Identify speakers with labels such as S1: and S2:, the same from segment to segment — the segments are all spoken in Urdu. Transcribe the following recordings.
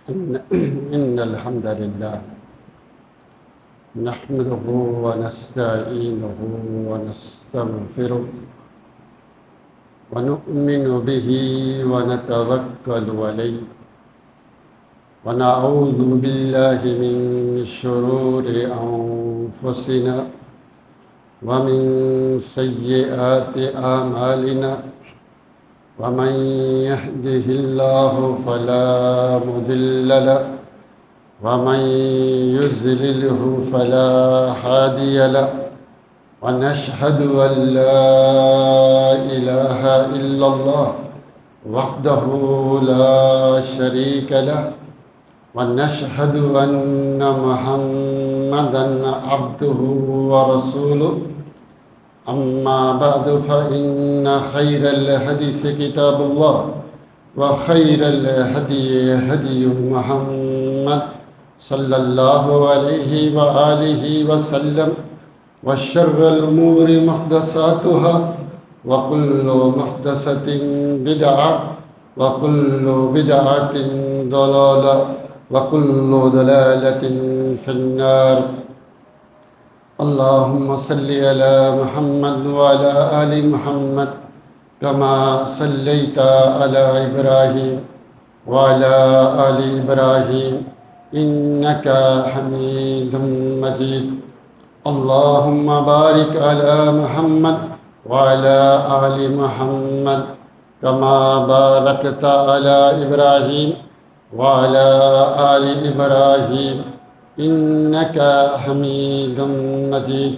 S1: إن الحمد لله نحمده ونستعينه ونستغفره ونؤمن به ونتوكل عليه ونعوذ بالله من شرور أنفسنا ومن سيئات أعمالنا ومن يهده الله فلا مضل له ومن يضلله فلا هادي له ونشهد أن لا إله إلا الله وحده لا شريك له ونشهد أن محمدًا عبده ورسوله أما بعد فإن خير الحديث كتاب الله وخير الهدي هدي محمد صلى الله عليه وآله وسلم وشر الأمور محدثاتها وكل محدثة بدعة وكل بدعة ضلالة وكل ضلالة في النار. اللهم صل على محمد وعلى آل محمد كما صليت على إبراهيم وعلى آل إبراهيم إنك حميد مجيد. اللهم بارك على محمد وعلى آل محمد كما باركت على إبراهيم وعلى آل إبراهيم إنك حميد مجيد.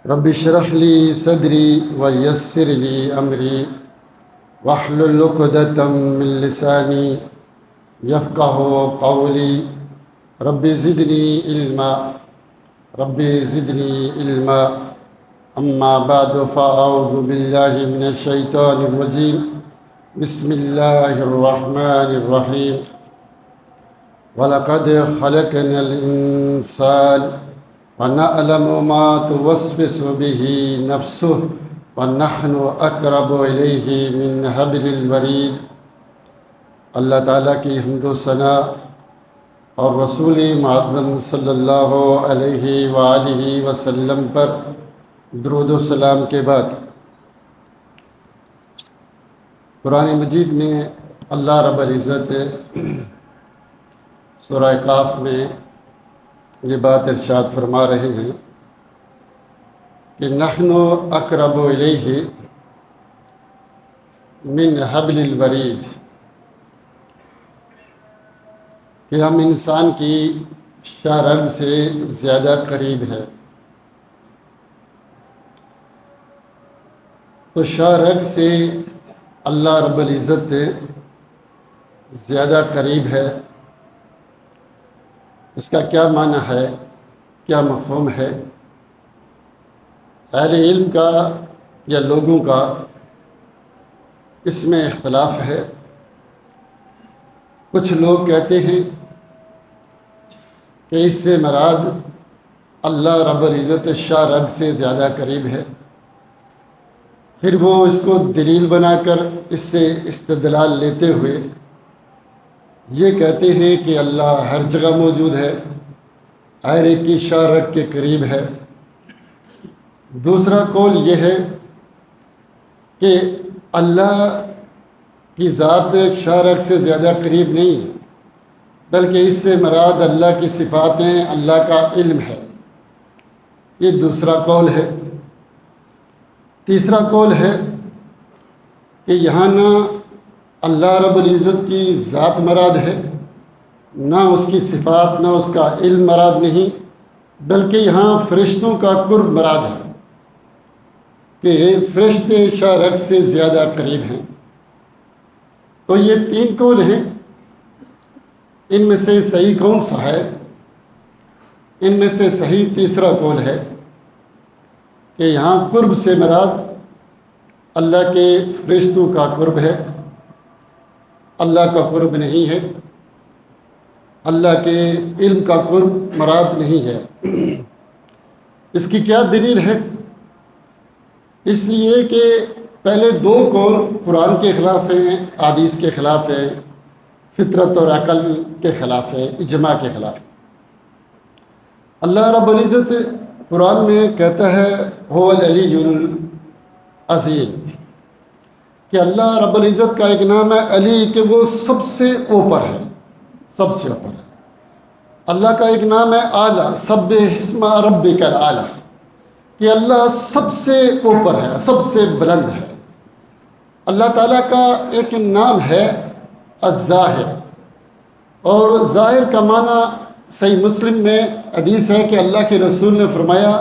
S1: رب اشرح لي صدري ويسر لي أمري واحلل عقدة من لساني يفقه قولي. رب زدني علما رب زدني علما. أما بعد فأعوذ بالله من الشيطان الرجيم. بسم الله الرحمن الرحيم. وَلَقَدْ خَلَقْنَا الْإِنسَانَ وَنَعْلَمُ مَا تُوَسْوِسُ بِهِ نَفْسُهُ وَنَحْنُ أَقْرَبُ إِلَيْهِ مِنْ حَبْلِ الْوَرِيدِ. اللہ تعالیٰ کی حمد و ثنا اور رسول معظم صلی اللہ علیہ وآلہ وسلم پر درود و سلام کے بعد، قرآن مجید میں اللہ رب العزت سورہ کاف میں یہ بات ارشاد فرما رہے ہیں کہ نحن اقرب الیہ من حبل الورید، کہ ہم انسان کی شاہ رگ سے زیادہ قریب ہے. تو شاہ رگ سے اللہ رب العزت زیادہ قریب ہے. اس کا کیا معنی ہے، کیا مفہوم ہے؟ اہل علم کا یا لوگوں کا اس میں اختلاف ہے. کچھ لوگ کہتے ہیں کہ اس سے مراد اللہ رب العزت شاہ رگ سے زیادہ قریب ہے. پھر وہ اس کو دلیل بنا کر اس سے استدلال لیتے ہوئے یہ کہتے ہیں کہ اللہ ہر جگہ موجود ہے، ہر ایک کی شاہ رگ کے قریب ہے. دوسرا قول یہ ہے کہ اللہ کی ذات شاہ رگ سے زیادہ قریب نہیں، بلکہ اس سے مراد اللہ کی صفاتیں، اللہ کا علم ہے. یہ دوسرا قول ہے. تیسرا قول ہے کہ یہاں نہ اللہ رب العزت کی ذات مراد ہے، نہ اس کی صفات، نہ اس کا علم مراد نہیں، بلکہ یہاں فرشتوں کا قرب مراد ہے کہ فرشتے شاہ رگ سے زیادہ قریب ہیں. تو یہ تین قول ہیں. ان میں سے صحیح کون سا ہے؟ ان میں سے صحیح تیسرا قول ہے کہ یہاں قرب سے مراد اللہ کے فرشتوں کا قرب ہے، اللہ کا قرب نہیں ہے. اللہ کے علم کا قرب مراد نہیں ہے. اس کی کیا دلیل ہے؟ اس لیے کہ پہلے دو قول قرآن کے خلاف ہیں، حدیث کے خلاف ہیں. فطرت اور عقل کے خلاف ہے، اجماع کے خلاف ہے۔ اللہ رب العزت قرآن میں کہتا ہے هو العلی العظیم، کہ اللہ رب العزت کا ایک نام ہے علی، کہ وہ سب سے اوپر ہے، سب سے اوپر ہے۔ اللہ کا ایک نام ہے اعلیٰ، سبح اسم ربک الاعلیٰ، کہ اللہ سب سے اوپر ہے، سب سے بلند ہے۔ اللہ تعالیٰ کا ایک نام ہے الظاہر، اور ظاہر کا معنی صحیح مسلم میں حدیث ہے کہ اللہ کے رسول نے فرمایا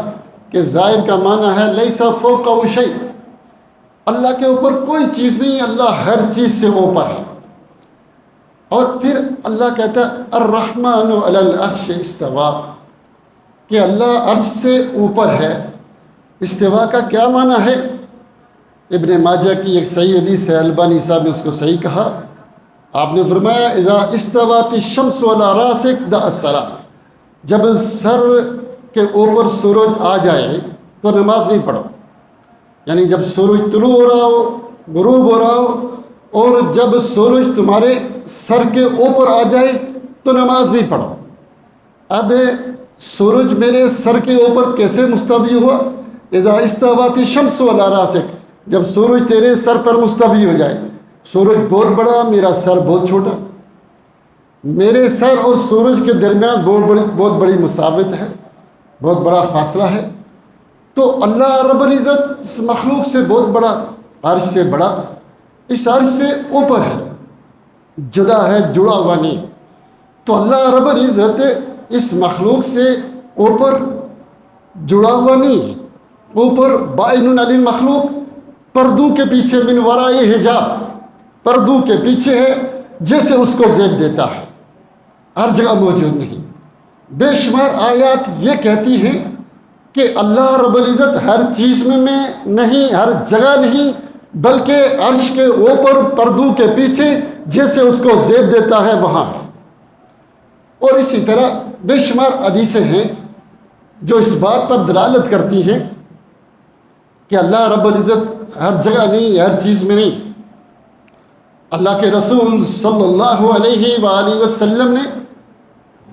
S1: کہ ظاہر کا معنی ہے لیس فوقہ شیء، اللہ کے اوپر کوئی چیز نہیں، اللہ ہر چیز سے اوپر ہے۔ اور پھر اللہ کہتا ہے الرحمن علی العرش استویٰ، کہ اللہ عرش سے اوپر ہے۔ استوا کا کیا معنی ہے؟ ابن ماجہ کی ایک صحیح حدیث ہے، البانی صاحب نے اس کو صحیح کہا۔ آپ نے فرمایا اذا استوت الشمس علی راسک دع الصلاۃ، جب سر کے اوپر سورج آ جائے تو نماز نہیں پڑھو، یعنی جب سورج طلوع ہو رہا ہو، غروب ہو رہا ہو، اور جب سورج تمہارے سر کے اوپر آ جائے تو نماز نہیں پڑھو۔ اب سورج میرے سر کے اوپر کیسے مستوی ہوا؟ اذا استوت الشمس علی راسک، جب سورج تیرے سر پر مستوی ہو جائے۔ سورج بہت بڑا، میرا سر بہت چھوٹا، میرے سر اور سورج کے درمیان بہت بڑی مسافت ہے، بہت بڑا فاصلہ ہے۔ تو اللہ رب العزت اس مخلوق سے بہت بڑا، عرش سے بڑا، اس عرش سے اوپر ہے، جدا ہے، جڑا ہوا نہیں۔ تو اللہ رب العزت اس مخلوق سے اوپر جڑا ہوا نہیں، اوپر بائن علی المخلوق، پردوں کے پیچھے، من وراء حجاب، پردوں کے پیچھے ہے، جیسے اس کو زیب دیتا ہے، ہر جگہ موجود نہیں۔ بے شمار آیات یہ کہتی ہیں کہ اللہ رب العزت ہر چیز میں نہیں، ہر جگہ نہیں، بلکہ عرش کے اوپر پردوں کے پیچھے جیسے اس کو زیب دیتا ہے وہاں ہے۔ اور اسی طرح بے شمار حدیثیں ہیں جو اس بات پر دلالت کرتی ہیں کہ اللہ رب العزت ہر جگہ نہیں، ہر چیز میں نہیں۔ اللہ کے رسول صلی اللہ علیہ وآلہ وسلم نے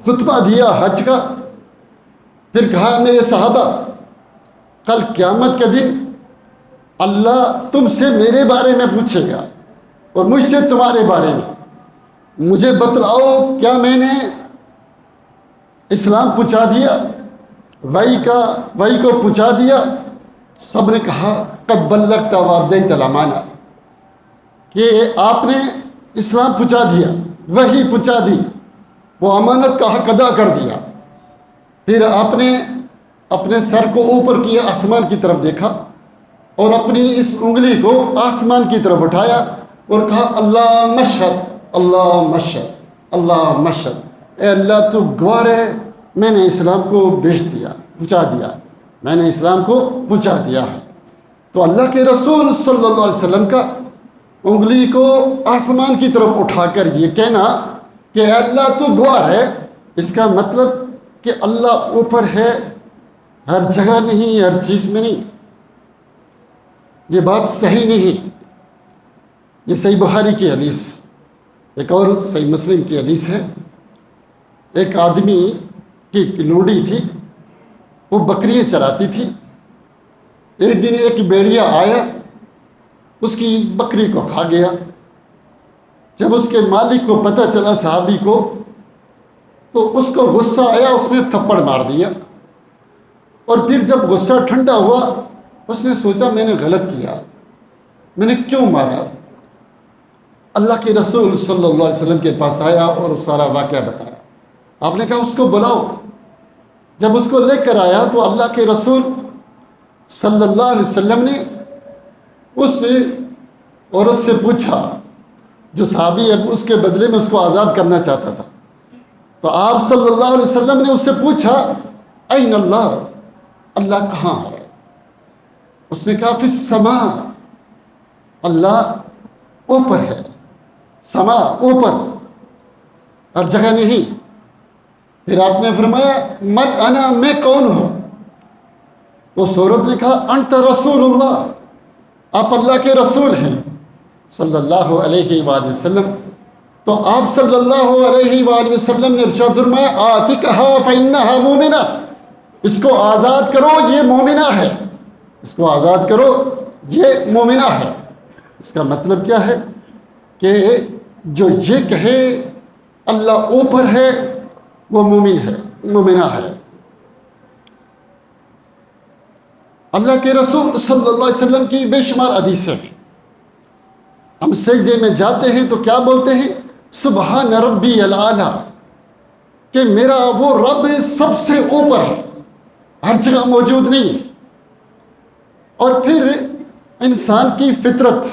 S1: خطبہ دیا حج کا، پھر کہا میرے صحابہ، کل قیامت کے دن اللہ تم سے میرے بارے میں پوچھے گا اور مجھ سے تمہارے بارے میں، مجھے بتلاؤ کیا میں نے اسلام پہنچا دیا، وحی کو پہنچا دیا؟ سب نے کہا قد بلغت وادیت الامانہ، کہ آپ نے اسلام پہنچا دیا، وحی پہنچا دی، وہ امانت کا حق ادا کر دیا۔ پھر آپ نے اپنے سر کو اوپر کیا، آسمان کی طرف دیکھا، اور اپنی اس انگلی کو آسمان کی طرف اٹھایا اور کہا اللہ مشہد، اللہ مشہد، اللہ مشہد، اے اللہ تو گواہ ہے، میں نے اسلام کو بیچ دیا، پہنچا دیا، میں نے اسلام کو پہنچا دیا ہے۔ تو اللہ کے رسول صلی اللہ علیہ وسلم کا انگلی کو آسمان کی طرف اٹھا کر یہ کہنا کہ اے اللہ تو گواہ ہے، اس کا مطلب کہ اللہ اوپر ہے، ہر جگہ نہیں، ہر چیز میں نہیں۔ یہ بات صحیح نہیں۔ یہ صحیح بخاری کی حدیث، ایک اور صحیح مسلم کی حدیث ہے۔ ایک آدمی کی لوڈی تھی، وہ بکریاں چراتی تھی۔ ایک دن ایک بیڑیا آیا، اس کی بکری کو کھا گیا۔ جب اس کے مالک کو پتہ چلا، صحابی کو، تو اس کو غصہ آیا، اس نے تھپڑ مار دیا۔ اور پھر جب غصہ ٹھنڈا ہوا، اس نے سوچا میں نے غلط کیا، میں نے کیوں مارا؟ اللہ کے رسول صلی اللہ علیہ وسلم کے پاس آیا اور سارا واقعہ بتایا۔ آپ نے کہا اس کو بلاؤ۔ جب اس کو لے کر آیا تو اللہ کے رسول صلی اللہ علیہ وسلم نے اس عورت سے پوچھا، جو صحابی اس کے بدلے میں اس کو آزاد کرنا چاہتا تھا، تو آپ صلی اللہ علیہ وسلم نے اس سے پوچھا این اللہ، اللہ کہاں ہے؟ اس نے کہا فی السماء، اللہ اوپر ہے، سما اوپر، ہر جگہ نہیں۔ پھر آپ نے فرمایا من انا، میں کون ہوں؟ تو سورت نے کہا انت رسول اللہ، آپ اللہ کے رسول ہیں صلی اللہ علیہ وآلہ وسلم۔ تو آپ صلی اللہ علیہ وآلہ وسلم نے ارشاد فرمایا آتکھا فإنہا مومنہ، اس کو آزاد کرو یہ مومنہ ہے، اس کو آزاد کرو یہ مومنہ ہے۔ اس کا مطلب کیا ہے کہ جو یہ کہے اللہ اوپر ہے وہ مومن ہے، مومنہ ہے۔ اللہ کے رسول صلی اللہ علیہ وسلم کی بے شمار حدیثیں ہیں، ہم سجدے میں جاتے ہیں تو کیا بولتے ہیں؟ سبحان ربی الاعلیٰ، کہ میرا وہ رب سب سے اوپر ہے، ہر جگہ موجود نہیں۔ اور پھر انسان کی فطرت،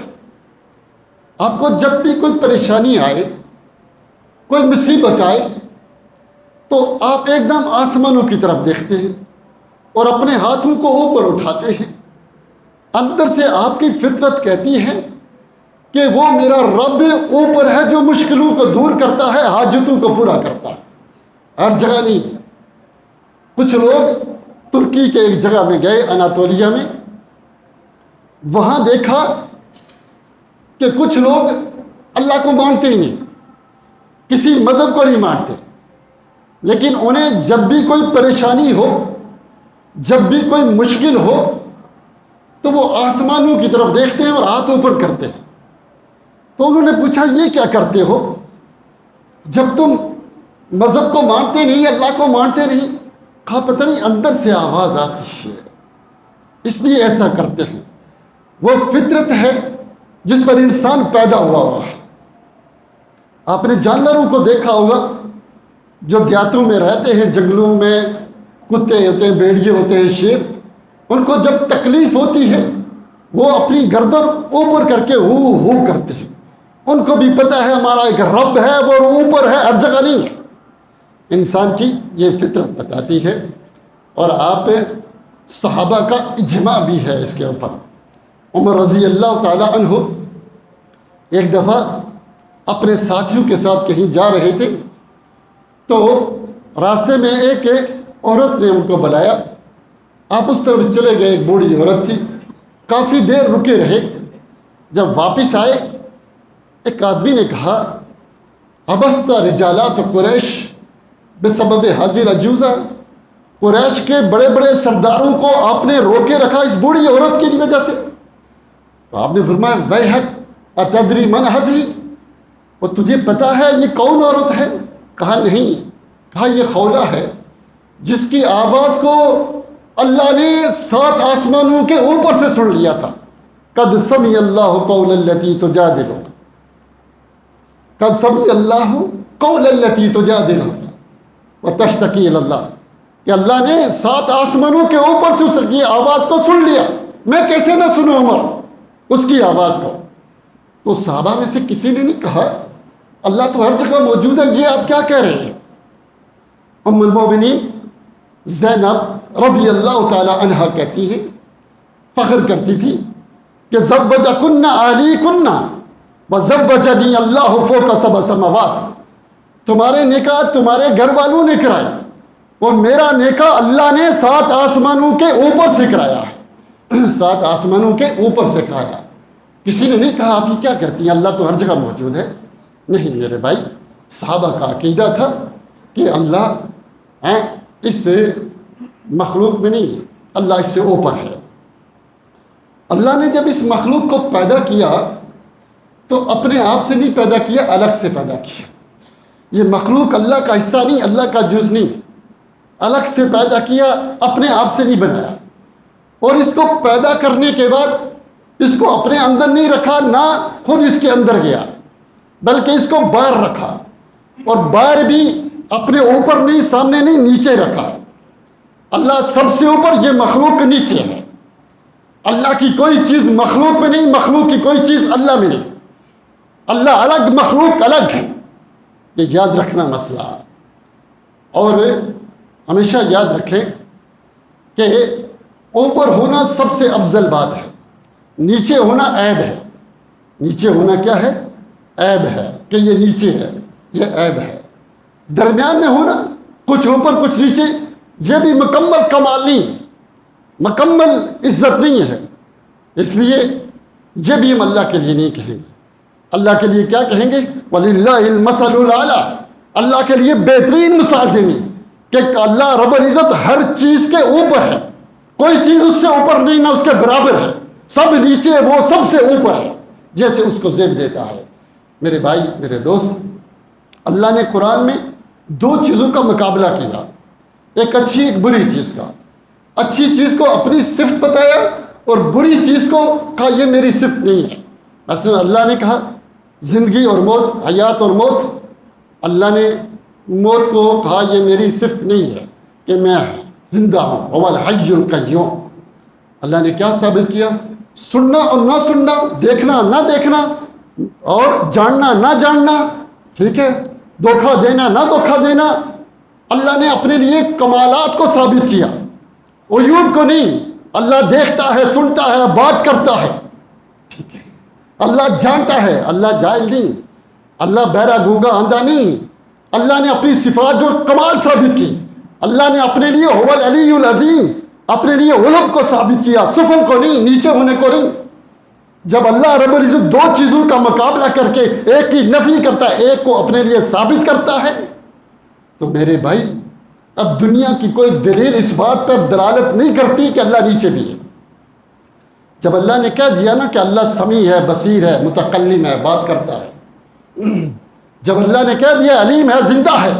S1: آپ کو جب بھی کوئی پریشانی آئے، کوئی مصیبت آئے، تو آپ ایک دم آسمانوں کی طرف دیکھتے ہیں اور اپنے ہاتھوں کو اوپر اٹھاتے ہیں۔ اندر سے آپ کی فطرت کہتی ہے کہ وہ میرا رب اوپر ہے جو مشکلوں کو دور کرتا ہے، حاجتوں کو پورا کرتا ہے، ہر جگہ نہیں۔ کچھ لوگ ترکی کے ایک جگہ میں گئے، اناطولیہ میں، وہاں دیکھا کہ کچھ لوگ اللہ کو مانتے ہی نہیں، کسی مذہب کو نہیں مانتے، لیکن انہیں جب بھی کوئی پریشانی ہو، جب بھی کوئی مشکل ہو، تو وہ آسمانوں کی طرف دیکھتے ہیں اور ہاتھ اوپر کرتے ہیں۔ تو انہوں نے پوچھا یہ کیا کرتے ہو جب تم مذہب کو مانتے نہیں، اللہ کو مانتے نہیں؟ کہا پتہ نہیں اندر سے آواز آتی ہے اس لیے ایسا کرتے ہیں۔ وہ فطرت ہے جس پر انسان پیدا ہوا ہے۔ آپ نے جانوروں کو دیکھا ہوگا جو دیہاتوں میں رہتے ہیں، جنگلوں میں کتے ہوتے ہیں، بھیڑیے ہوتے ہیں، شیر، ان کو جب تکلیف ہوتی ہے وہ اپنی گردن اوپر کر کے ہو کرتے ہیں۔ ان کو بھی پتہ ہے ہمارا ایک رب ہے، وہ اوپر ہے، ہر جگہ نہیں ہے۔ انسان کی یہ فطرت بتاتی ہے، اور آپ صحابہ کا اجماع بھی ہے اس کے اوپر۔ عمر رضی اللہ تعالی عنہ ایک دفعہ اپنے ساتھیوں کے ساتھ کہیں جا رہے تھے، تو راستے میں ایک عورت نے ان کو بلایا، آپ اس طرف چلے گئے، ایک بوڑھی عورت تھی، کافی دیر رکے رہے۔ جب واپس آئے ایک آدمی نے کہا ابست رجالات قریش بسبب حاضر عجوزہ، قریش کے بڑے بڑے سرداروں کو آپ نے روکے رکھا اس بوڑھی عورت کی وجہ سے۔ تو آپ نے فرمایا ویحک اتدری من ہذی، وہ تجھے پتا ہے یہ کون عورت ہے؟ کہا نہیں۔ کہا یہ خولہ ہے جس کی آواز کو اللہ نے 7 آسمانوں کے اوپر سے سن لیا تھا۔ قد سمع اللہ قول التی تجادلک، قد سمع اللہ قول التی تجادلک وتشتکی الی اللہ، کہ اللہ نے 7 آسمانوں کے اوپر سے اس کی آواز کو سن لیا، میں کیسے نہ سنوں عمر اس کی آواز کو؟ تو صحابہ میں سے کسی نے نہیں کہا اللہ تو ہر جگہ موجود ہے، یہ آپ کیا کہہ رہے ہیں؟ ام المومنین زینب رضی اللہ تعالی عنہا کہتی ہیں، فخر کرتی تھی کہ زوجکن اہلیکن وزوجنی اللہ فوق 7 سماوات، تمہارے نکاح تمہارے گھر والوں نے کرائے، اور میرا نکاح اللہ نے 7 آسمانوں کے اوپر سے کرایا ہے، 7 آسمانوں کے اوپر سے کرایا۔ کسی نے نہیں کہا آپ یہ کیا کرتی ہیں، اللہ تو ہر جگہ موجود ہے۔ نہیں میرے بھائی، صحابہ کا عقیدہ تھا کہ اللہ اس مخلوق میں نہیں، اللہ اس سے اوپر ہے۔ اللہ نے جب اس مخلوق کو پیدا کیا تو اپنے آپ سے نہیں پیدا کیا، الگ سے پیدا کیا۔ یہ مخلوق اللہ کا حصہ نہیں، اللہ کا جز نہیں، الگ سے پیدا کیا، اپنے آپ سے نہیں بنایا۔ اور اس کو پیدا کرنے کے بعد اس کو اپنے اندر نہیں رکھا، نہ خود اس کے اندر گیا، بلکہ اس کو باہر رکھا، اور باہر بھی اپنے اوپر نہیں، سامنے نہیں، نیچے رکھا۔ اللہ سب سے اوپر، یہ مخلوق کے نیچے ہے۔ اللہ کی کوئی چیز مخلوق میں نہیں، مخلوق کی کوئی چیز اللہ میں نہیں۔ اللہ الگ، مخلوق الگ ہے، یہ یاد رکھنا مسئلہ۔ اور ہمیشہ یاد رکھیں کہ اوپر ہونا سب سے افضل بات ہے، نیچے ہونا عیب ہے۔ نیچے ہونا کیا ہے؟ عیب ہے، کہ یہ نیچے ہے، یہ عیب ہے۔ درمیان میں ہونا، کچھ اوپر کچھ نیچے، یہ بھی مکمل کمال نہیں، مکمل عزت نہیں ہے۔ اس لیے یہ بھی ہم اللہ کے لیے نہیں کہیں گے۔ اللہ کے لیے کیا کہیں گے؟ وَلِلَّهِ الْمَثَلُ الْأَعْلَىٰ، اللہ کے لیے بہترین مثال دینی کہ اللہ رب العزت ہر چیز کے اوپر ہے، کوئی چیز اس سے اوپر نہیں، نہ اس کے برابر ہے، سب نیچے، وہ سب سے اوپر ہے، جیسے اس کو زیب دیتا ہے۔ میرے بھائی، میرے دوست، اللہ نے قرآن میں دو چیزوں کا مقابلہ کیا، ایک اچھی ایک بری چیز کا۔ اچھی چیز کو اپنی صفت بتایا اور بری چیز کو کہا یہ میری صفت نہیں ہے۔ مثلا اللہ نے کہا زندگی اور موت، حیات اور موت، اللہ نے موت کو کہا یہ میری صفت نہیں ہے کہ میں زندہ ہوں، هو الحی القیوم۔ اللہ نے کیا ثابت کیا؟ سننا اور نہ سننا، دیکھنا نہ دیکھنا، اور جاننا نہ جاننا، ٹھیک ہے، دھوکہ دینا نہ دھوکہ دینا۔ اللہ نے اپنے لیے کمالات کو ثابت کیا، عیوب کو نہیں۔ اللہ دیکھتا ہے، سنتا ہے، بات کرتا ہے، ٹھیک ہے، اللہ جانتا ہے، اللہ جاہل نہیں، اللہ بہرا گونگا اندھا نہیں۔ اللہ نے اپنی صفات جو کمال ثابت کی، اللہ نے اپنے لیے هو العلی العظیم، اپنے لیے علو کو ثابت کیا، سفل کو نہیں، نیچے ہونے کو نہیں۔ جب اللہ رب العزت دو چیزوں کا مقابلہ کر کے ایک کی نفی کرتا ہے، ایک کو اپنے لیے ثابت کرتا ہے، تو میرے بھائی اب دنیا کی کوئی دلیل اس بات پر دلالت نہیں کرتی کہ اللہ نیچے بھی ہے۔ جب اللہ نے کہہ دیا نا کہ اللہ سمیع ہے، بصیر ہے، متکلم ہے، بات کرتا ہے، جب اللہ نے کہہ دیا علیم ہے، زندہ ہے،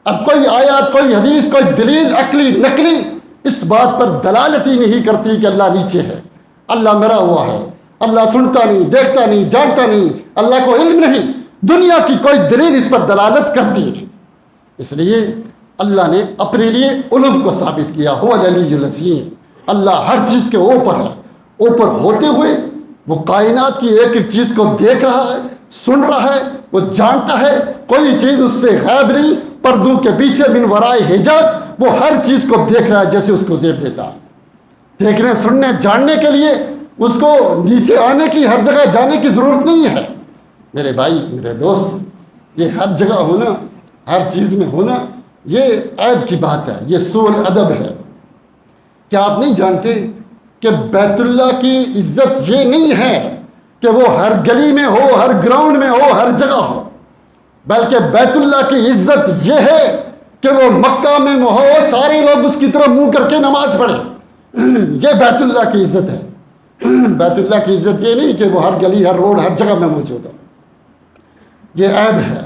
S1: اب کوئی آیات، کوئی حدیث، کوئی دلیل عقلی نقلی اس بات پر دلالت ہی نہیں کرتی کہ اللہ نیچے ہے، اللہ مرا ہوا ہے، اللہ سنتا نہیں، دیکھتا نہیں، جانتا نہیں، اللہ کو علم نہیں۔ دنیا کی کوئی دلیل اس پر دلالت کرتی نہیں۔ اس لیے اللہ نے اپنے لیے علو کو ثابت کیا، هو العلی العظیم، اللہ ہر چیز کے اوپر ہے، اوپر ہوتے ہوئے وہ کائنات کی ایک ایک چیز کو دیکھ رہا ہے، سن رہا ہے، وہ جانتا ہے، کوئی چیز اس سے غائب نہیں، پردوں کے پیچھے من ورائے حجاب وہ ہر چیز کو دیکھ رہا ہے جیسے اس کو زیب دیتا ہے۔ دیکھنے، سننے، جاننے کے لیے اس کو نیچے آنے کی، ہر جگہ جانے کی ضرورت نہیں ہے۔ میرے بھائی، میرے دوست، یہ ہر جگہ ہونا، ہر چیز میں ہونا، یہ عیب کی بات ہے، یہ سوء الادب ہے۔ کیا آپ نہیں جانتے کہ بیت اللہ کی عزت یہ نہیں ہے کہ وہ ہر گلی میں ہو، ہر گراؤنڈ میں ہو، ہر جگہ ہو، بلکہ بیت اللہ کی عزت یہ ہے کہ وہ مکہ میں ہو، سارے لوگ اس کی طرف منہ کر کے نماز پڑھیں، یہ بیت اللہ کی عزت ہے۔ بیت اللہ کی عزت یہ نہیں کہ وہ ہر گلی، ہر روڈ، ہر جگہ میں موجود ہو، یہ عیب ہے۔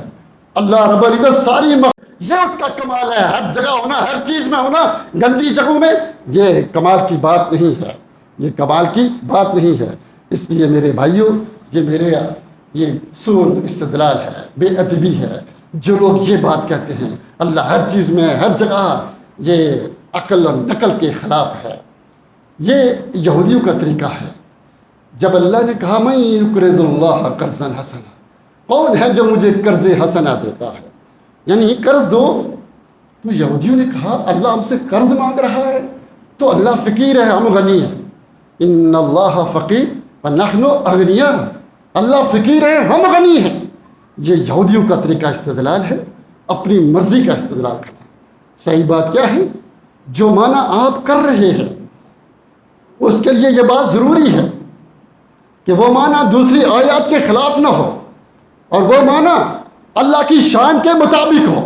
S1: اللہ رب العزت ساری یہ اس کا کمال ہے، ہر جگہ ہونا، ہر چیز میں ہونا، گندی جگہوں میں یہ کمال کی بات نہیں ہے، یہ کمال کی بات نہیں ہے۔ اس لیے میرے بھائیوں، یہ سوء استدلال ہے، بے ادبی ہے، جو لوگ یہ بات کہتے ہیں اللہ ہر چیز میں، ہر جگہ، یہ عقل اور نقل کے خلاف ہے۔ یہ یہودیوں کا طریقہ ہے۔ جب اللہ نے کہا میں یقرض اللہ قرضا حسنا، کون ہے جو مجھے قرض حسنا دیتا ہے، یعنی قرض دو، تو یہودیوں نے کہا اللہ ہم سے قرض مانگ رہا ہے، تو اللہ فقیر ہے، ہم غنی ہیں۔ ان اللہ فقیر ونحن اغنیاء، اللہ فقیر ہے، ہم غنی ہیں۔ یہ یہودیوں کا طریقہ استدلال ہے، اپنی مرضی کا استدلال کرنا۔ صحیح بات کیا ہے؟ جو معنی آپ کر رہے ہیں اس کے لیے یہ بات ضروری ہے کہ وہ معنی دوسری آیات کے خلاف نہ ہو، اور وہ معنی اللہ کی شان کے مطابق ہو،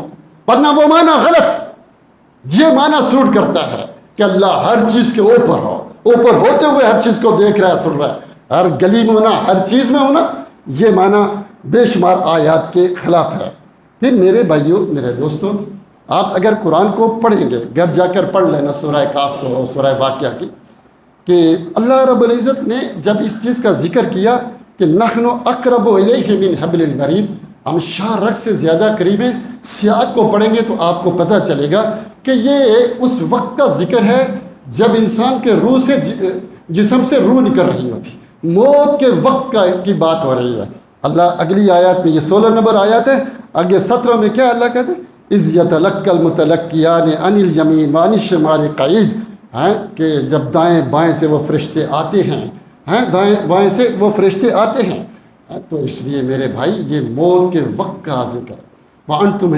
S1: ورنہ وہ معنی غلط۔ یہ معنی سوٹ کرتا ہے کہ اللہ ہر چیز کے اوپر ہو، اوپر ہوتے ہوئے ہر چیز کو دیکھ رہا ہے، سن رہا ہے، ہر گلی میں ہونا، ہر چیز میں ہونا، یہ معنی بے شمار آیات کے خلاف ہے۔ پھر میرے بھائیوں، میرے دوستوں، آپ اگر قرآن کو پڑھیں گے، گھر جا کر پڑھ لینا سورہ کاف کو اور سورہ واقعہ کی، کہ اللہ رب العزت نے جب اس چیز کا ذکر کیا کہ نحن اقرب الیہ من حبل الورید، ہم شاہ رگ سے زیادہ قریب ہیں، سیاق کو پڑھیں گے تو آپ کو پتہ چلے گا کہ یہ اس وقت کا ذکر ہے جب انسان کے روح سے، جسم سے روح نکل رہی ہوتی، موت کے وقت کی بات ہو رہی ہے۔ اللہ اگلی آیات میں، یہ 16 نمبر آیات ہے، آگے 17 میں کیا اللہ کہتے ہیں؟ اذ یتلقی المتلقیان عن الیمین وعن الشمال قعید، کہ جب دائیں بائیں سے وہ فرشتے آتے ہیں، دائیں بائیں سے وہ فرشتے آتے ہیں، تو اس لیے میرے بھائی یہ موت کے وقت کا ذکر ہے۔ وَأَنْتُمْ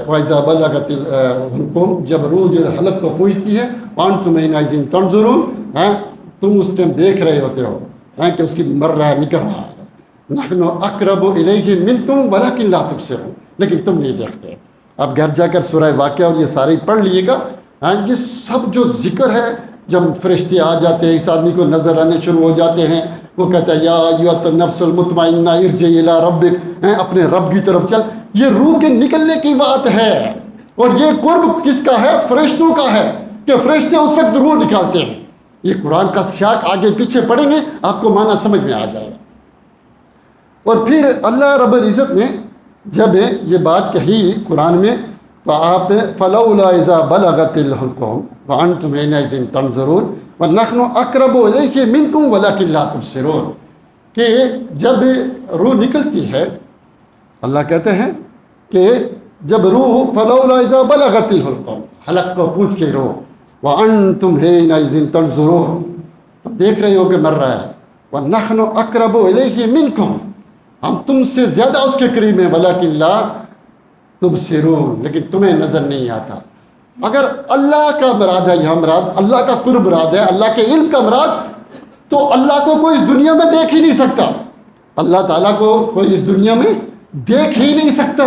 S1: وَإِذَا بَلَغَتِ الْحُلْقُومَ، جب روح جو حلق کو پہنچتی ہے، وَأَنْتُمْ حِينَئِذٍ تَنظُرُونَ، تم اس ٹائم دیکھ رہے ہوتے ہو کہ اس کی مر رہا ہے، نکل رہا ہے۔ نحن اقرب الیہ منکم ولکن لا تبصرون، لیکن تم نہیں دیکھتے۔ اب گھر جا کر سورہ واقعہ اور یہ ساری پڑھ لیے گا۔ ہاں، یہ سب جو ذکر ہے، جب فرشتے آ جاتے ہیں، اس آدمی کو نظر آنے شروع ہو جاتے ہیں، وہ کہتا ہے یا ایھا النفس المطمئنہ ارجعی الی ربک، اپنے رب کی طرف چل، یہ روح کے نکلنے کی بات ہے۔ اور یہ قرب کس کا ہے؟ فرشتوں کا ہے، کہ فرشتے اس وقت روح نکالتے ہیں۔ یہ قرآن کا سیاق آگے پیچھے پڑھیں گے آپ کو معنی سمجھ میں آ جائے گا۔ اور پھر اللہ رب العزت نے جب یہ بات کہی قرآن میں، تو آپ فلولا اذا بلغت الحلقوم وانتم حینئذ تنظرون ونحن اقرب الیہ منکم ولکن لا تبصرون، کہ جب روح نکلتی ہے، اللہ کہتے ہیں کہ جب روح فلولا اذا بلغت الحلقوم، حلق کو پوچھ کے روح، وانتم حینئذ تنظرون، دیکھ رہے ہو کہ مر رہا ہے، ونحن اقرب الیہ منکم، ہم تم سے زیادہ اس کے قریب ہیں، ولکن لا تبصرون، لیکن تمہیں نظر نہیں آتا۔ اگر اللہ کا مراد ہے، یہاں مراد اللہ کا قرب مراد ہے، اللہ کے علم کا مراد، تو اللہ کو کوئی اس دنیا میں دیکھ ہی نہیں سکتا، اللہ تعالیٰ کو کوئی اس دنیا میں دیکھ ہی نہیں سکتا۔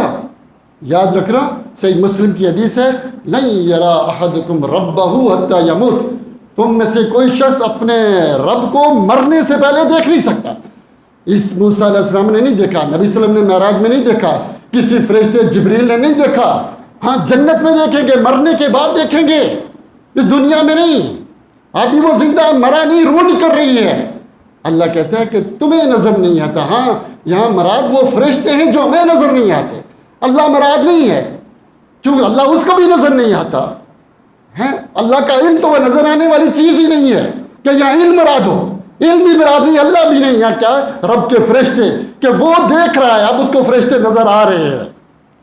S1: یاد رکھنا، صحیح مسلم کی حدیث ہے، لن یرا احدکم ربہ حتی یموت، تم میں سے کوئی شخص اپنے رب کو مرنے سے پہلے دیکھ نہیں سکتا۔ اس موسیٰ علیہ السلام نے نہیں دیکھا، نبی صلی اللہ علیہ وسلم نے معراج میں نہیں دیکھا، کسی فرشتے جبریل نے نہیں دیکھا۔ ہاں، جنت میں دیکھیں گے، مرنے کے بعد دیکھیں گے، اس دنیا میں نہیں۔ ابھی وہ زندہ ہے، مرا نہیں، روح نکل رہی ہے۔ اللہ کہتا ہے کہ تمہیں نظر نہیں آتا۔ ہاں، یہاں مراد وہ فرشتے ہیں جو ہمیں نظر نہیں آتے، اللہ مراد نہیں ہے، چونکہ اللہ اس کو بھی نظر نہیں آتا ہے۔ اللہ کا علم تو وہ نظر آنے والی چیز ہی نہیں ہے کہ یہاں علم مراد ہو، علم بھی مراد نہیں، اللہ بھی نہیں، یہاں کیا رب کے فرشتے، کہ وہ دیکھ رہا ہے، اب اس کو فرشتے نظر آ رہے ہیں،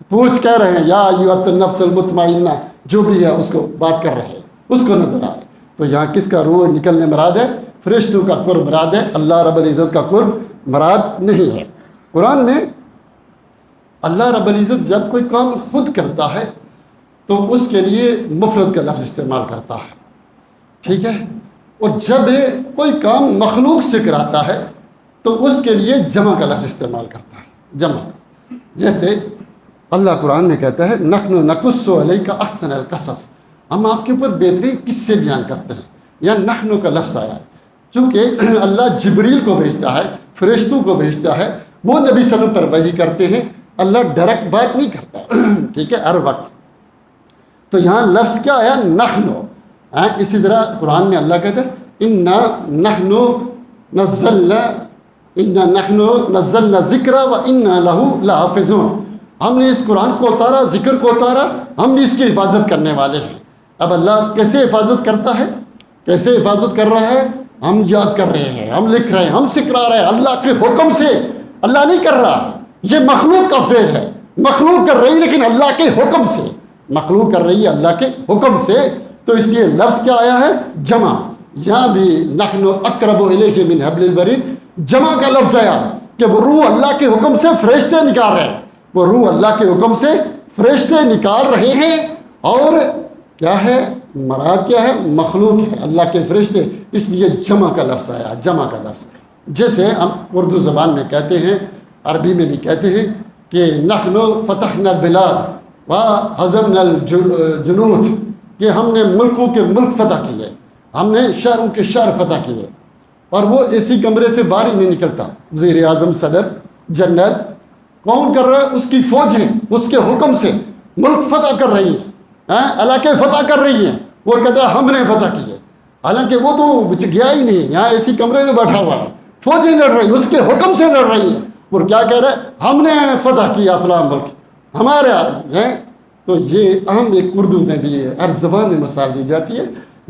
S1: پوچھ کہہ رہے ہیں یا ایھا النفس المطمئنہ، جو بھی ہے اس کو بات کر رہے ہیں، اس کو نظر آ رہے ہیں۔ تو یہاں کس کا روح نکلنے مراد ہے؟ فرشتوں کا قرب مراد ہے، اللہ رب العزت کا قرب مراد نہیں ہے۔ قرآن میں اللہ رب العزت جب کوئی کام خود کرتا ہے تو اس کے لیے مفرد کا لفظ استعمال کرتا ہے، ٹھیک ہے؟ اور جب کوئی کام مخلوق سے کراتا ہے تو اس کے لیے جمع کا لفظ استعمال کرتا ہے، جمع کا۔ جیسے اللہ قرآن میں کہتا ہے نحن نقص علیک احسن القصص، ہم آپ کے اوپر بہترین قصے بیان کرتے ہیں۔ یا نحن کا لفظ آیا ہے چونکہ اللہ جبریل کو بھیجتا ہے، فرشتوں کو بھیجتا ہے، وہ نبی صلی اللہ علیہ وسلم پر وحی کرتے ہیں، اللہ ڈائریکٹ بات نہیں کرتا، ٹھیک ہے، ہر وقت۔ تو یہاں لفظ کیا آیا؟ نحن۔ اسی طرح قرآن میں اللہ کہتا ہے انا نحن نزلنا ذکر و انا لہ لحافظون، ہم نے اس قرآن کو اتارا، ذکر کو اتارا، ہم بھی اس کی حفاظت کرنے والے ہیں۔ اب اللہ کیسے حفاظت کرتا ہے، کیسے حفاظت کر رہا ہے؟ ہم یاد کر رہے ہیں، ہم لکھ رہے ہیں، ہم سکھلا رہے ہیں، اللہ کے حکم سے۔ اللہ نہیں کر رہا، یہ مخلوق کا فعل ہے، مخلوق کر رہی لیکن اللہ کے حکم سے، مخلوق کر رہی ہے اللہ کے حکم سے، تو اس لیے لفظ کیا آیا ہے؟ جمع۔ یہاں بھی نحن اقرب الیہ من حبل الورید، جمع کا لفظ آیا کہ وہ روح اللہ کے حکم سے فرشتے نکال رہے ہیں، وہ روح اللہ کے حکم سے فرشتے نکال رہے ہیں۔ اور کیا ہے مراد؟ کیا ہے؟ مخلوق ہے، اللہ کے فرشتے، اس لیے جمع کا لفظ آیا، جمع کا لفظ۔ جیسے ہم اردو زبان میں کہتے ہیں، عربی میں بھی کہتے ہیں کہ نحن فتحنا البلاد وہزمنا الجنود، کہ ہم نے ملکوں کے ملک فتح کیے، ہم نے شہروں کے شہر فتح کیے۔ اور وہ اسی کمرے سے باہر ہی نہیں نکلتا، وزیر اعظم، صدر، جنرل، کون کر رہا ہے؟ اس کی فوجیں اس کے حکم سے ملک فتح کر رہی ہیں، علاقے فتح کر رہی ہیں، وہ کہتا ہے ہم نے فتح کیے، حالانکہ وہ تو گیا ہی نہیں، یہاں اسی کمرے میں بیٹھا ہوا ہے، فوجیں لڑ رہی ہیں، اس کے حکم سے لڑ رہی ہیں، اور کیا کہہ رہا ہے؟ ہم نے فتح کیا فلاں ملک، ہمارے ہیں۔ تو یہ اہم ایک اردو میں بھی ہر زبان میں مثال دی جاتی ہے،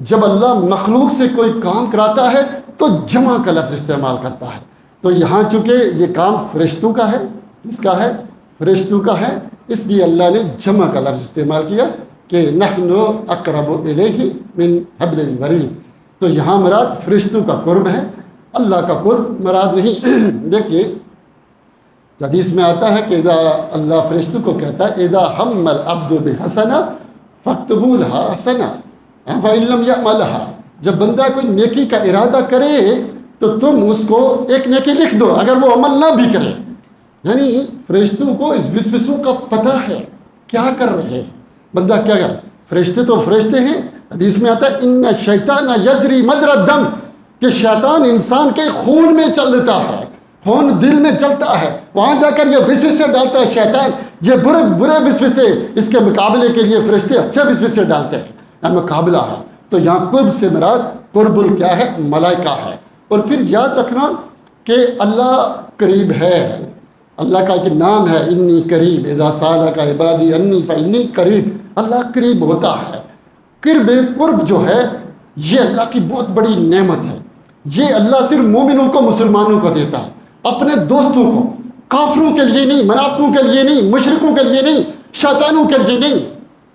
S1: جب اللہ مخلوق سے کوئی کام کراتا ہے تو جمع کا لفظ استعمال کرتا ہے۔ تو یہاں چونکہ یہ کام فرشتوں کا ہے، کس کا ہے؟ فرشتوں کا ہے، اس لیے اللہ نے جمع کا لفظ استعمال کیا کہ نحن اقرب الیہ من حبل الورید۔ تو یہاں مراد فرشتوں کا قرب ہے، اللہ کا قرب مراد نہیں۔ دیکھیے حدیث میں آتا ہے کہ اذا اللہ فرشتوں کو کہتا ہے اذا ہم العبد بحسنہ فاکتبوا لها حسنہ فإن لم یعملها، جب بندہ کوئی نیکی کا ارادہ کرے تو تم اس کو ایک نیکی لکھ دو اگر وہ عمل نہ بھی کرے. یعنی فرشتوں کو اس وسوسوں کا پتہ ہے کیا کر رہے ہیں، بندہ کیا کر. فرشتے تو فرشتے ہیں. حدیث میں آتا ہے ان الشیطان یجری مجرى الدم، کہ شیطان انسان کے خون میں چلتا ہے، خون دل میں چلتا ہے، وہاں جا کر یہ وسوسے ڈالتا ہے شیطان. یہ برے وسوسے، اس کے مقابلے کے لیے فرشتے اچھے وسوسے ڈالتے ہیں. مقابلہ ہے. تو یہاں قرب سے مراد قرب کیا ہے؟ ملائکہ ہے. اور پھر یاد رکھنا کہ اللہ قریب ہے. اللہ کا ایک نام ہے انی قریب، اذا سالک عبادی انی فانی قریب. اللہ قریب ہوتا ہے. قرب جو ہے یہ اللہ کی بہت بڑی نعمت ہے. یہ اللہ صرف مومنوں کو، مسلمانوں کو دیتا ہے، اپنے دوستوں کو. کافروں کے لیے نہیں، منافقوں کے لیے نہیں، مشرکوں کے لیے نہیں، شیطانوں کے لیے نہیں.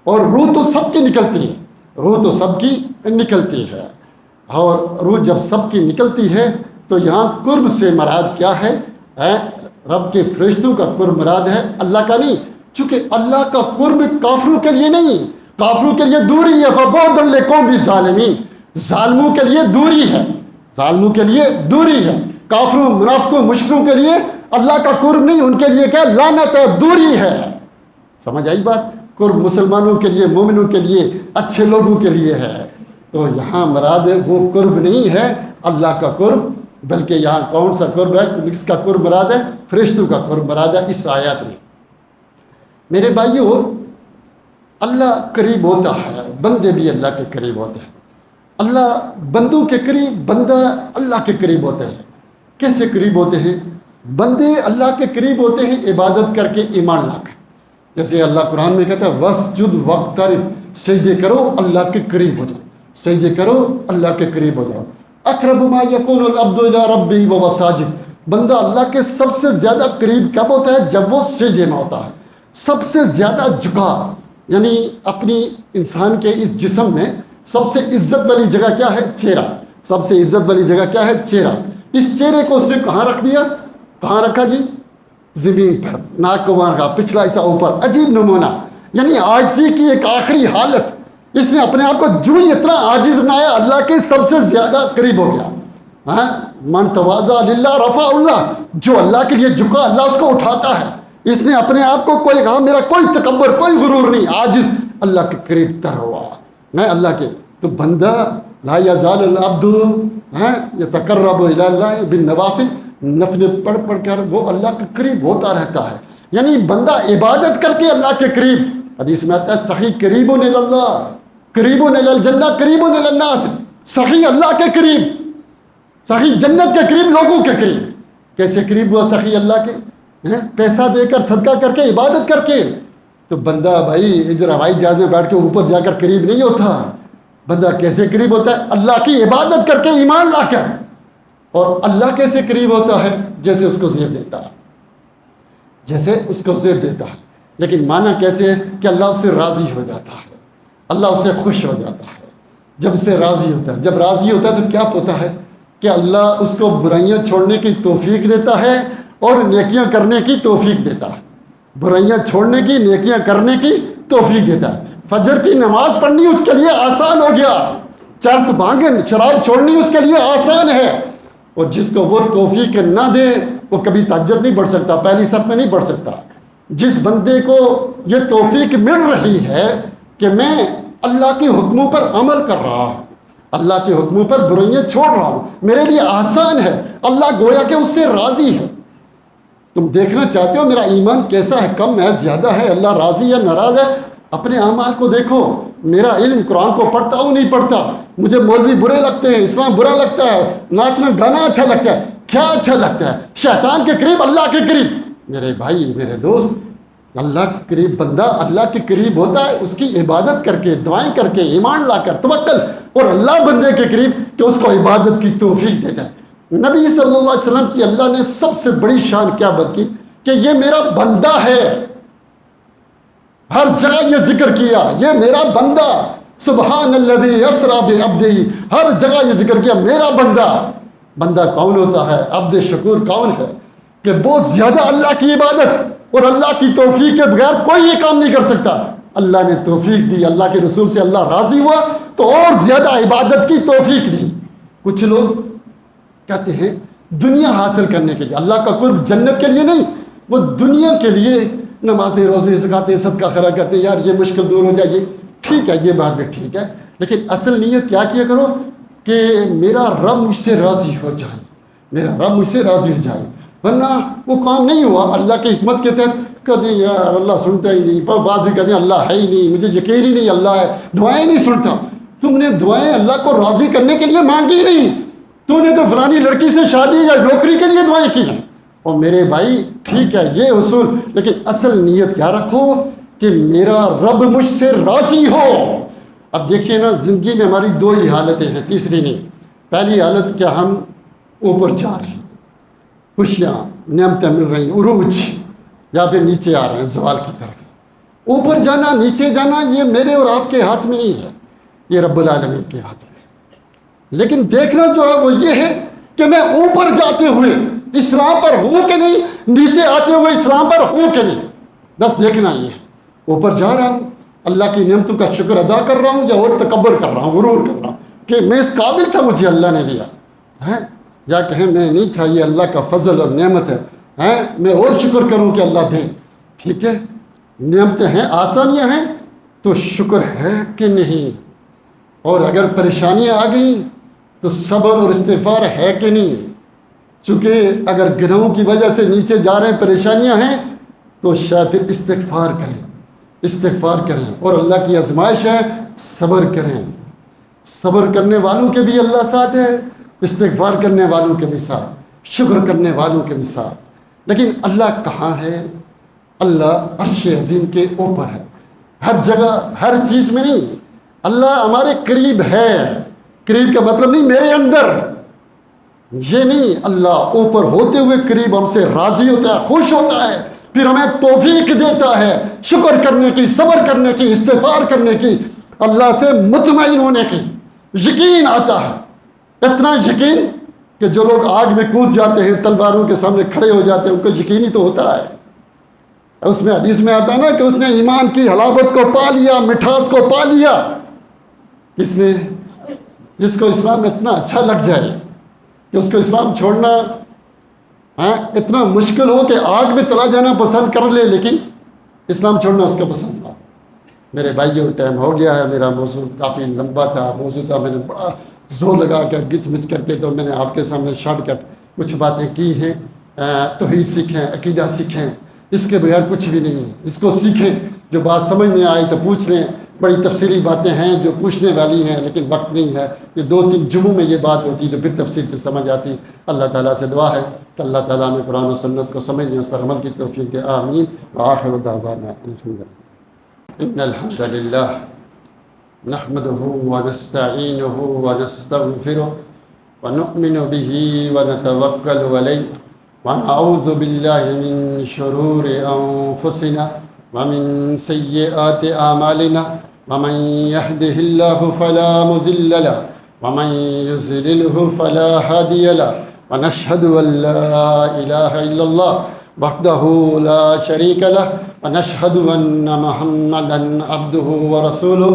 S1: اور روح تو سب کی نکلتی ہے، روح تو سب کی نکلتی ہے. اور روح جب سب کی نکلتی ہے تو یہاں قرب سے مراد کیا ہے؟ رب کے فرشتوں کا قرب مراد ہے، اللہ کا نہیں. چونکہ اللہ کا قرب کافروں کے لیے نہیں، کافروں کے لیے دوری ہے. فَبُعْدٌ لِّلْقَوْمِ الظَّالِمِينَ، ظالموں کے لیے دوری ہے، ظالموں کے لیے دوری ہے. کافروں، منافقوں، مشرکوں کے لیے اللہ کا قرب نہیں، ان کے لیے کیا؟ لعنت ہے، دوری ہے. سمجھ آئی بات؟ قرب مسلمانوں کے لیے، مومنوں کے لیے، اچھے لوگوں کے لیے ہے. تو یہاں مراد وہ قرب نہیں ہے اللہ کا قرب، بلکہ یہاں کون سا قرب ہے؟ کس کا قرب مراد ہے؟ فرشتوں کا قرب مراد ہے اس آیات میں. میرے بھائیو، اللہ قریب ہوتا ہے، بندے بھی اللہ کے قریب ہوتے ہیں. اللہ بندوں کے قریب، بندہ اللہ کے قریب ہوتے ہیں. کیسے قریب ہوتے ہیں؟ بندے اللہ کے قریب ہوتے ہیں عبادت کر کے، ایمان لا کر. جیسے اللہ قرآن میں کہتا ہے وَاسْجُدْ وَاقْتَرِب، سجدے کرو اللہ کے قریب ہو جاؤ، سجدے کرو اللہ کے قریب ہو جاؤ. اقرب ما یکون العبد الی ربہ وہو ساجد، بندہ اللہ کے سب سے زیادہ قریب کب ہوتا ہے؟ جب وہ سجدے میں ہوتا ہے. سب سے زیادہ جھکا، یعنی اپنی انسان کے اس جسم میں سب سے عزت والی جگہ کیا ہے؟ چہرہ. سب سے عزت والی جگہ کیا ہے؟ چہرہ. اس چہرے کو اس نے کہاں رکھ دیا؟ کہاں رکھا جی؟ زمین پر. ناک کو وہاں رکھا، پچھلا حصہ اوپر. عجیب نمونہ، یعنی عاجزی کی ایک آخری حالت. اس نے اپنے آپ کو جو ہی اتنا عاجز بنایا، اللہ کے سب سے زیادہ قریب ہو گیا. من تواضع للہ رفع اللہ، جو اللہ کے لیے جھکا اللہ اس کو اٹھاتا ہے. اس نے اپنے آپ کو کوئی کہا میرا کوئی تکبر، کوئی غرور نہیں، عاجز، اللہ کے قریب تر ہوا میں اللہ کے. تو بندہ لا یزال العبد یتقرب الی اللہ بالنوافل، نفل پڑھ پڑھ کر وہ اللہ کے قریب ہوتا رہتا ہے. یعنی بندہ عبادت کر کے اللہ کے قریب. حدیث میں آتا ہے صحیح قریب الی اللہ، قریب الی الجنہ، قریب الی الناس. صحیح اللہ کے قریب، صحیح جنت کے قریب، لوگوں کے قریب. کیسے قریب ہوا صحیح اللہ کے؟ پیسہ دے کر، صدقہ کر کے، عبادت کر کے. تو بندہ بھائی ادھر ہوائی جہاز میں بیٹھ کے اوپر جا کر قریب نہیں ہوتا. بندہ کیسے قریب ہوتا ہے؟ اللہ کی عبادت کر کے، ایمان لا کر. اور اللہ کیسے قریب ہوتا ہے؟ جیسے اس کو زیب دیتا ہے، جیسے اس کو زیب دیتا ہے. لیکن معنی کیسے ہے؟ کہ اللہ اس سے راضی ہو جاتا ہے، اللہ اس سے خوش ہو جاتا ہے. جب اس سے راضی ہوتا ہے، جب راضی ہوتا ہے تو کیا ہوتا ہے؟ کہ اللہ اس کو برائیاں چھوڑنے کی توفیق دیتا ہے اور نیکیاں کرنے کی توفیق دیتا ہے. برائیاں چھوڑنے کی، نیکیاں کرنے کی توفیق دیتا ہے. فجر کی نماز پڑھنی اس کے لیے آسان ہو گیا، چرس بھانگن، شراب چھوڑنی اس کے لیے آسان ہے. اور جس کو وہ توفیق نہ دے وہ کبھی تہجد نہیں پڑھ سکتا، پہلی صف میں نہیں پڑھ سکتا. جس بندے کو یہ توفیق مل رہی ہے کہ میں اللہ کے حکموں پر عمل کر رہا ہوں، اللہ کے حکموں پر برائیاں چھوڑ رہا ہوں، میرے لیے آسان ہے، اللہ گویا کہ اس سے راضی ہے. تم دیکھنا چاہتے ہو میرا ایمان کیسا ہے، کم ہے، زیادہ ہے، اللہ راضی ہے، ناراض ہے؟ اپنے اعمال کو دیکھو. میرا علم، قرآن کو پڑھتا ہوں نہیں پڑھتا، مجھے مولوی برے لگتے ہیں، اسلام برا لگتا ہے، ناچنا گانا اچھا لگتا ہے. کیا اچھا لگتا ہے؟ شیطان کے قریب، اللہ کے قریب. میرے بھائی، میرے دوست، اللہ کے قریب بندہ اللہ کے قریب ہوتا ہے اس کی عبادت کر کے، دعائیں کر کے، ایمان لا کر، توکل. اور اللہ بندے کے قریب کہ اس کو عبادت کی توفیق دیتا ہے. نبی صلی اللہ علیہ وسلم کی اللہ نے سب سے بڑی شان کیا بات کی؟ کہ یہ میرا بندہ ہے. ہر جگہ یہ ذکر کیا، یہ میرا بندہ. سبحان الذی اسری بعبدہ، ہر جگہ یہ ذکر کیا میرا بندہ. بندہ کون ہوتا ہے؟ عبد شکور کون ہے؟ کہ بہت زیادہ اللہ کی عبادت اور اللہ کی توفیق کے بغیر کوئی یہ کام نہیں کر سکتا. اللہ نے توفیق دی، اللہ کے رسول سے اللہ راضی ہوا تو اور زیادہ عبادت کی توفیق دی. کچھ لوگ کہتے ہیں دنیا حاصل کرنے کے لیے، اللہ کا قرب جنت کے لیے نہیں، وہ دنیا کے لیے نمازیں روزے زکاتیں صدقہ خیرات کرتے ہیں، یار یہ مشکل دور ہو جائے، یہ ٹھیک ہے، یہ بات بھی ٹھیک ہے، لیکن اصل نیت کیا کیا کرو کہ میرا رب مجھ سے راضی ہو جائے، میرا رب مجھ سے راضی ہو جائے، ورنہ وہ کام نہیں ہوا اللہ کی حکمت کے تحت۔ کہتے ہیں یار اللہ سنتا ہی نہیں، پر بعد بھی کہتے ہیں اللہ ہے ہی نہیں، مجھے یقین ہی نہیں اللہ ہے، دعائیں نہیں سنتا۔ تم نے دعائیں اللہ کو راضی کرنے کے لیے مانگی نہیں، تو نے تو فلانی لڑکی سے شادی یا نوکری کے لیے دعائیں کی ہیں۔ اور میرے بھائی ٹھیک ہے یہ اصول، لیکن اصل نیت کیا رکھو کہ میرا رب مجھ سے راضی ہو۔ اب دیکھیے نا، زندگی میں ہماری دو ہی حالتیں ہیں، تیسری نہیں۔ پہلی حالت کیا ہم اوپر جا رہے ہیں، خوشیاں نعمتیں مل رہی ہیں، عروج، یا پھر نیچے آ رہے ہیں زوال کی طرف۔ اوپر جانا نیچے جانا یہ میرے اور آپ کے ہاتھ میں نہیں ہے، یہ رب العالمین کے ہاتھ میں ہے۔ لیکن دیکھنا جو ہے وہ یہ ہے کہ میں اوپر جاتے ہوئے اسلام پر ہوں کہ نہیں، نیچے آتے ہوئے اسلام پر ہوں کہ نہیں، بس دیکھنا یہ ہے۔ اوپر جا رہا ہوں، اللہ کی نعمتوں کا شکر ادا کر رہا ہوں، یا اور تکبر کر رہا ہوں، غرور کر رہا ہوں کہ میں اس قابل تھا، مجھے اللہ نے دیا ہے، یا کہیں میں نہیں تھا، یہ اللہ کا فضل اور نعمت ہے، میں اور شکر کروں کہ اللہ دے۔ ٹھیک ہے، نعمتیں ہیں، آسانیاں ہیں، تو شکر ہے کہ نہیں؟ اور اگر پریشانیاں آ گئیں تو صبر اور استغفار ہے کہ نہیں؟ چونکہ اگر گناہوں کی وجہ سے نیچے جا رہے ہیں، پریشانیاں ہیں، تو شاید پھر استغفار کریں، استغفار کریں، اور اللہ کی آزمائش ہے، صبر کریں۔ صبر کرنے والوں کے بھی اللہ ساتھ ہے، استغفار کرنے والوں کے بھی ساتھ، شکر کرنے والوں کے بھی ساتھ۔ لیکن اللہ کہاں ہے؟ اللہ عرش عظیم کے اوپر ہے، ہر جگہ ہر چیز میں نہیں۔ اللہ ہمارے قریب ہے، قریب کا مطلب نہیں میرے اندر، یہ نہیں، اللہ اوپر ہوتے ہوئے قریب ہم سے راضی ہوتا ہے، خوش ہوتا ہے، پھر ہمیں توفیق دیتا ہے شکر کرنے کی، صبر کرنے کی، استغفار کرنے کی، اللہ سے مطمئن ہونے کی۔ یقین آتا ہے، اتنا یقین کہ جو لوگ آگ میں کود جاتے ہیں، تلواروں کے سامنے کھڑے ہو جاتے ہیں، ان کو یقین ہی تو ہوتا ہے۔ اس میں حدیث میں آتا ہے نا کہ اس نے ایمان کی حلاوت کو پا لیا، مٹھاس کو پا لیا۔ کس نے؟ جس کو اسلام اتنا اچھا لگ جائے کہ اس کو اسلام چھوڑنا اتنا مشکل ہو کہ آگ میں چلا جانا پسند کر لے، لیکن اسلام چھوڑنا اس کا پسند نہ۔ میرے بھائیو ٹائم ہو گیا ہے، میرا موضوع کافی لمبا تھا، موضوع تھا، میں نے بڑا زور لگا کر گچ مچ کر کے تو میں نے آپ کے سامنے شارٹ کٹ کچھ باتیں کی ہیں۔ توحید سیکھیں، عقیدہ سیکھیں، اس کے بغیر کچھ بھی نہیں ہے، اس کو سیکھیں۔ جو بات سمجھ نہیں آئی تو پوچھ لیں، بڑی تفصیلی باتیں ہیں جو پوچھنے والی ہیں، لیکن وقت نہیں ہے، یہ 2-3 جمعوں میں یہ بات ہوتی تو پھر تفصیل سے سمجھ آتی۔ اللہ تعالیٰ سے دعا ہے کہ اللہ تعالیٰ ہمیں قرآن و سنت کو سمجھنے، اس پر عمل کی توفیق دے، آمین۔ وآخر دعوانا الحمدللہ۔ ان الحمد للہ نحمده ونستعینه ونستغفره ونؤمن به ونتوکل علیہ ونعوذ باللہ من شرور انفسنا ومن سیئات اعمالنا ومن يهده الله فلا مضل له ومن يضلله فلا هادي له ونشهد ان لا اله الا الله وحده لا شريك له ونشهد ان محمدا عبده ورسوله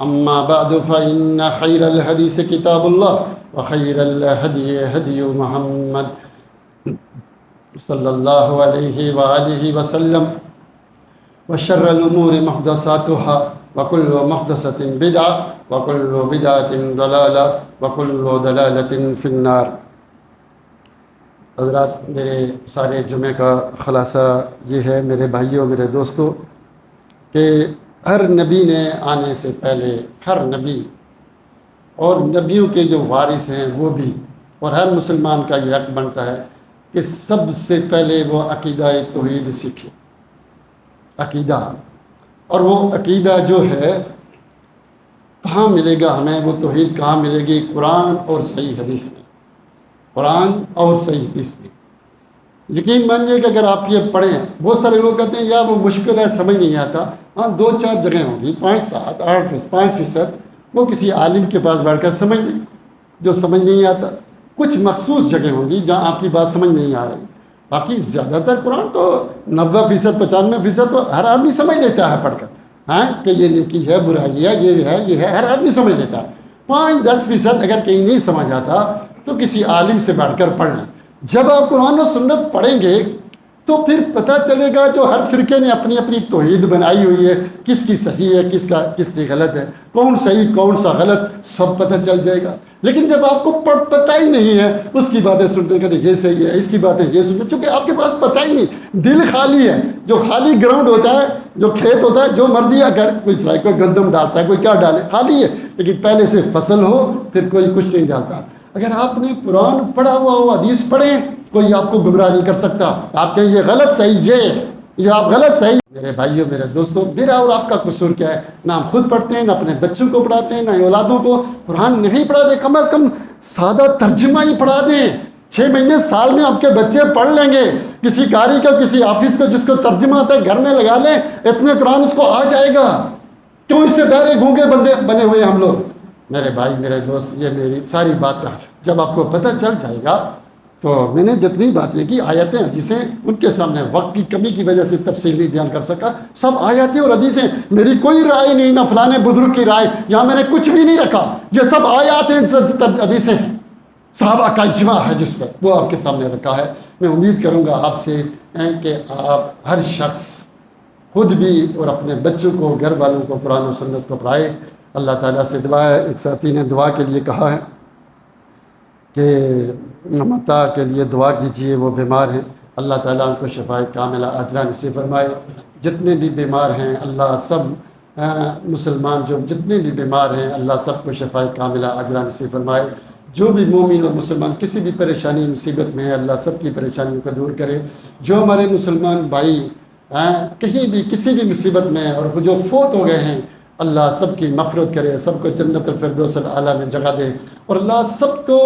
S1: اما بعد فان خير الحديث كتاب الله وخير الهدي هدي محمد صلی اللہ علیہ وآلہ وسلم وشر الامور محدثاتها وكل محدثة بدعة وكل بدعة ضلالة وكل ضلالة في النار۔ حضرات، میرے سارے جمعے کا خلاصہ یہ ہے میرے بھائیوں، میرے دوستوں، کہ ہر نبی نے آنے سے پہلے، ہر نبی اور نبیوں کے جو وارث ہیں وہ بھی، اور ہر مسلمان کا یہ حق بنتا ہے کہ سب سے پہلے وہ عقیدہ توحید سیکھے، عقیدہ۔ اور وہ عقیدہ جو ہے کہاں ملے گا ہمیں؟ وہ توحید کہاں ملے گی؟ قرآن اور صحیح حدیث میں، قرآن اور صحیح حدیث میں۔ یقین مانیے کہ اگر آپ یہ پڑھیں، بہت سارے لوگ کہتے ہیں یار وہ مشکل ہے، سمجھ نہیں آتا۔ ہاں 2-4 جگہیں ہوں گی، 5% وہ کسی عالم کے پاس بیٹھ کر سمجھ لیں جو سمجھ نہیں آتا۔ کچھ مخصوص جگہیں ہوں گی جہاں آپ کی بات سمجھ نہیں آ رہی۔ باقی زیادہ تر قرآن تو 90%، 95% تو ہر آدمی سمجھ لیتا ہے پڑھ کر، کہ یہ نیکی ہے، برائی ہے، یہ ہے، ہر آدمی سمجھ لیتا ہے۔ 5-10% اگر کہیں نہیں سمجھ آتا تو کسی عالم سے بیٹھ کر پڑھ لیں۔ جب آپ قرآن و سنت پڑھیں گے تو پھر پتہ چلے گا جو ہر فرقے نے اپنی اپنی توحید بنائی ہوئی ہے، کس کی صحیح ہے، کس کی غلط ہے، کون صحیح کون سا غلط، سب پتہ چل جائے گا۔ لیکن جب آپ کو پتہ ہی نہیں ہے، اس کی باتیں سنتے کہتے یہ صحیح ہے، اس کی باتیں یہ سنتے، چونکہ آپ کے پاس پتہ ہی نہیں، دل خالی ہے۔ جو خالی گراؤنڈ ہوتا ہے، جو کھیت ہوتا ہے، جو مرضی اگر کوئی چلائے، کوئی گندم ڈالتا ہے، کوئی کیا ڈالے، خالی ہے، لیکن پہلے سے فصل ہو پھر کوئی کچھ نہیں ڈالتا۔ اگر آپ نے قرآن پڑھا ہوا ہو، حدیث پڑھیں، کوئی آپ کو گمراہ نہیں کر سکتا۔ آپ کہیں یہ غلط صحیح، یہ آپ غلط صحیح۔ میرے بھائیوں، میرے دوستوں، میرا اور آپ کا قصور کیا ہے؟ نہ ہم خود پڑھتے ہیں، نہ اپنے بچوں کو پڑھاتے ہیں، نہ اولادوں کو قرآن نہیں پڑھاتے۔ کم از کم سادہ ترجمہ ہی پڑھا دیں۔ 6 مہینے سال میں آپ کے بچے پڑھ لیں گے۔ کسی قاری کو، کسی حافظ کو جس کو ترجمہ آتا ہے گھر میں لگا لیں، اتنے قرآن اس کو آ جائے گا۔ کیوں اس سے بہرے گونگے بندے بنے ہوئے ہم لوگ؟ میرے بھائی، میرے دوست، یہ میری ساری بات ہے۔ جب آپ کو پتہ چل جائے گا تو میں نے جتنی باتیں کی، آیتیں حدیثیں، ان کے سامنے وقت کی کمی کی وجہ سے تفصیل نہیں بیان کر سکا۔ سب آیتیں اور حدیثیں، میری کوئی رائے نہیں، نہ فلانے بزرگ کی رائے، یہاں میں نے کچھ بھی نہیں رکھا۔ یہ سب آیات ہیں، حدیثیں ہیں، صحابہ کا اجماع ہے جس پر، وہ آپ کے سامنے رکھا ہے۔ میں امید کروں گا آپ سے کہ آپ ہر شخص خود بھی اور اپنے بچوں کو، گھر والوں کو قرآن و سنت کو پڑھائے۔ اللہ تعالیٰ سے دعا ہے، ایک ساتھی نے دعا کے لیے کہا ہے کہ متا کے لیے دعا کیجیے، وہ بیمار ہیں، اللہ تعالیٰ ان کو شفائے کاملہ عاجلہ نصیب فرمائے۔ جتنے بھی بیمار ہیں، اللہ سب مسلمان جو جتنے بھی بیمار ہیں، اللہ سب کو شفائے کاملہ عاجلہ نصیب فرمائے۔ جو بھی مومن اور مسلمان کسی بھی پریشانی مصیبت میں ہے، اللہ سب کی پریشانیوں کو دور کرے۔ جو ہمارے مسلمان بھائی کہیں بھی کسی بھی مصیبت میں ہیں اور جو فوت ہو گئے ہیں، اللہ سب کی مغفرت کرے، سب کو جنت الفردوس الاعلیٰ میں جگہ دے، اور اللہ سب کو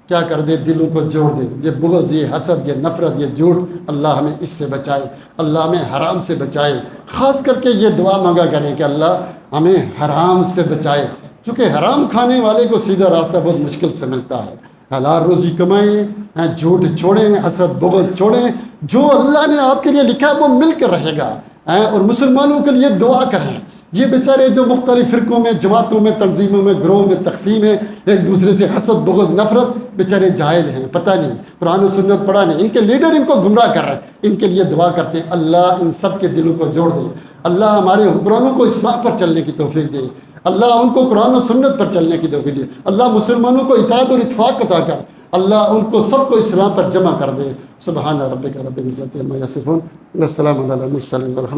S1: کیا کر دے، دلوں کو جوڑ دے۔ یہ بغض، یہ حسد، یہ نفرت، یہ جھوٹ، اللہ ہمیں اس سے بچائے، اللہ ہمیں حرام سے بچائے۔ خاص کر کے یہ دعا مانگا کریں کہ اللہ ہمیں حرام سے بچائے، چونکہ حرام کھانے والے کو سیدھا راستہ بہت مشکل سے ملتا ہے۔ حلال روزی کمائیں، جھوٹ چھوڑیں، حسد بغض چھوڑیں۔ جو اللہ نے آپ کے لیے لکھا ہے وہ مل کر رہے گا، اور مسلمانوں کے لیے دعا کریں۔ یہ بیچارے جو مختلف فرقوں میں، جماعتوں میں، تنظیموں میں، گروہ میں تقسیم ہیں، ایک دوسرے سے حسد بغض نفرت، بیچارے جاہل ہیں، پتہ نہیں، قرآن و سنت پڑھا نہیں، ان کے لیڈر ان کو گمراہ کر رہے ہیں۔ ان کے لیے دعا کرتے ہیں، اللہ ان سب کے دلوں کو جوڑ دے، اللہ ہمارے حکمرانوں کو اسلام پر چلنے کی توفیق دے، اللہ ان کو قرآن و سنت پر چلنے کی توفیق دے، اللہ مسلمانوں کو اطاعت اور اتفاق عطا کر، اللہ ان کو سب کو اسلام پر جمع کر دے۔ سبحان ربک رب العزت عما یصفون، والسلام علی المرسلین، والحمد